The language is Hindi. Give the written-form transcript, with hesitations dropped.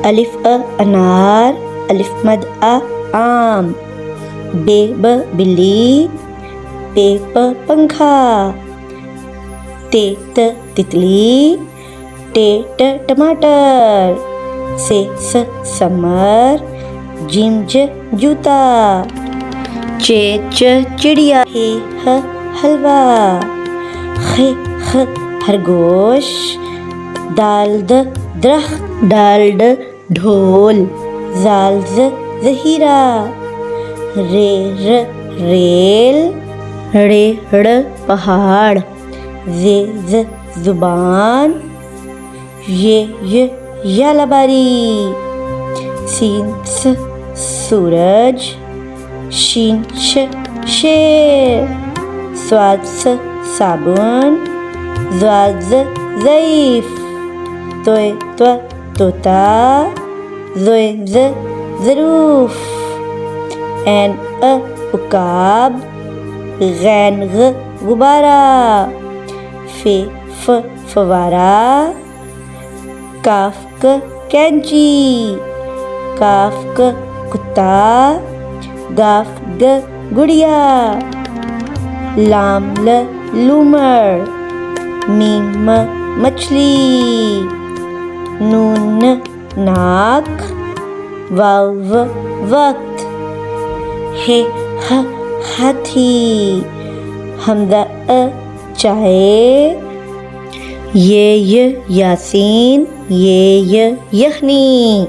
अलिफ अ अनार, अलिफ मद आ आम, बे ब बिल्ली, पे प पंखा, ते त तितली, टे ट टमाटर, से स समर, जिम ज जूता, चे च चिड़िया, हे ह हलवा, खे ख खरगोश, दाल द दरख्त, डाल ड ढोल, जाल ज जहीरा, रे र रेल, रे ड़ पहाड़, जे ज जुबान, ये यालाबारी, सीन स सूरज, शीन श शेर, स्वाद स साबुन, ज़ाद ज़ ज़ईफ़, तोय त्व तोता, ज़ोय ज़ ज़रूफ़, ऐन अ उकाब, गैन ग गुब्बारा, फे फ फवारा, काफ क कैंची, काफ क कुत्ता, गाफ ग गुड़िया, लाम ल लूमड़, मीम म मछली, नून नाक, वाव व वक्त, हे ह हाथी, हमजा अ चाय, ये यासीन, ये यखनी।